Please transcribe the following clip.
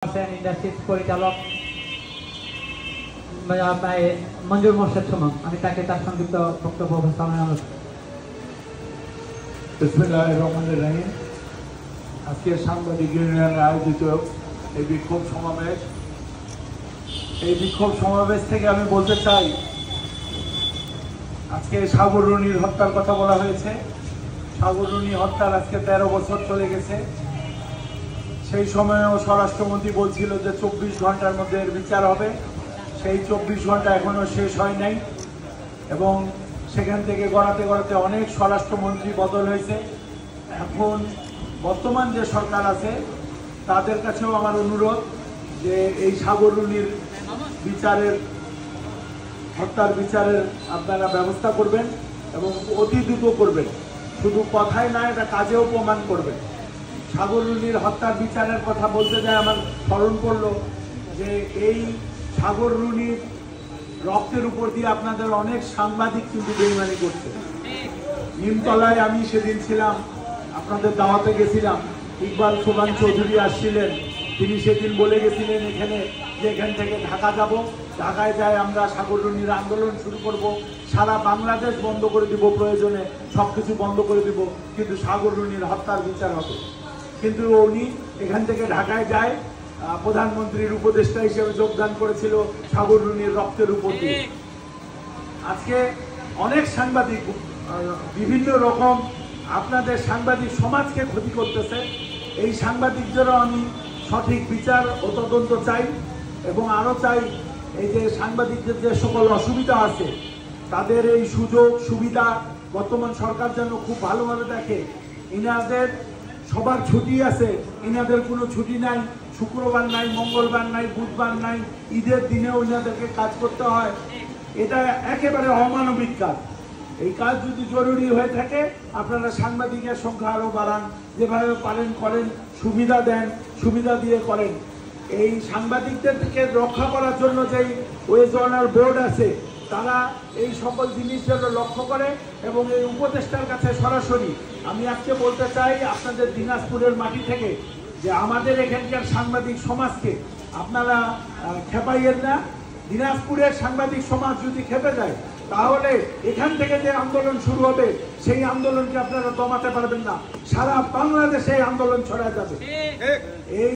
Industries পরিচালক মঞ্জুর মোর্শেদ সুমন, আমি তাকে তার সংক্ষিপ্ত বক্তব্য উপস্থাপনের অনুরোধ। বিসমিল্লাহির রহমানির রহিম। আজকে সাংবাদিক ইউনিয়নের আয়োজিত এই বিক্ষোভ সমাবেশ থেকে আমি বলতে চাই, আজকে সাগর রুনির হত্যার কথা বলা হয়েছে। সাগর রুনি হত্যার আজকে 13 বছর চলে গেছে। সেই সময়ও স্বরাষ্ট্রমন্ত্রী বলছিল যে 24 ঘন্টার মধ্যে এর বিচার হবে। সেই 24 ঘন্টা এখনো শেষ হয় নাই এবং সেখান থেকে গড়াতে গড়াতে অনেক স্বরাষ্ট্রমন্ত্রী বদল হয়েছে। এখন বর্তমান যে সরকার আছে তাদের কাছেও আমার অনুরোধ যে এই সাগর রুনির হত্যার বিচারের আপনারা ব্যবস্থা করবেন এবং অতি দ্রুত করবেন। শুধু কথায় না, এটা কাজেও প্রমাণ করবেন। সাগর রুনির হত্যার বিচারের কথা বলতে যায় আমার স্মরণ পড়ল যে এই সাগর রুনির রক্তের উপর দিয়ে আপনাদের অনেক সাংবাদিক কিন্তু বেইমানি করছে। নিমতলায় আমি সেদিন ছিলাম, আপনাদের দাওয়াতে গেছিলাম, ইকবাল সোবান চৌধুরী আসছিলেন। তিনি সেদিন বলে গেছিলেন এখানে যে এখান থেকে ঢাকা যাব, ঢাকায় যাই আমরা সাগর রুনির আন্দোলন শুরু করব, সারা বাংলাদেশ বন্ধ করে দিব, প্রয়োজনে সবকিছু বন্ধ করে দিব, কিন্তু সাগর রুনির হত্যার বিচার হবে। কিন্তু উনি এখান থেকে ঢাকায় যায়, প্রধানমন্ত্রীর উপদেষ্টা হিসেবে যোগদান করেছিল সাগর রুনির রক্তের উপর দিয়ে। আজকে অনেক সাংবাদিক বিভিন্ন রকম আপনাদের সাংবাদিক সমাজকে ক্ষতি করতেছে। এই সাংবাদিকদেরও আমি সঠিক বিচার ও তদন্ত চাই এবং আরও চাই এই যে সাংবাদিকদের যে সকল অসুবিধা আছে তাদের এই সুযোগ সুবিধা বর্তমান সরকার যেন খুব ভালোভাবে দেখে। ইনাদের সবার ছুটি আছে, ইনাদের কোনো ছুটি নাই, শুক্রবার নাই, মঙ্গলবার নাই, বুধবার নাই, ঈদের দিনেও ইনাদেরকে কাজ করতে হয়। এটা একেবারে অমানবিক কাজ। এই কাজ যদি জরুরি হয়ে থাকে আপনারা সাংবাদিকের সংখ্যা আরও বাড়ান, যেভাবে পারেন করেন, সুবিধা দেন, সুবিধা দিয়ে করেন। এই সাংবাদিকদেরকে রক্ষা করার জন্য যেই ওয়েজ অনার বোর্ড আছে তারা এই সকল জিনিস যেন লক্ষ্য করে এবং এই উপদেষ্টার কাছে সরাসরি আমি আজকে বলতে চাই আপনাদের দিনাজপুরের মাটি থেকে যে আমাদের এখানকার সাংবাদিক সমাজকে আপনারা খেপাইয়েন না। দিনাজপুরের সাংবাদিক সমাজ যদি খেপে যায় তাহলে এখান থেকে যে আন্দোলন শুরু হবে সেই আন্দোলনকে আপনারা দমাতে পারবেন না, সারা বাংলাদেশে আন্দোলন ছড়া যাবে। এই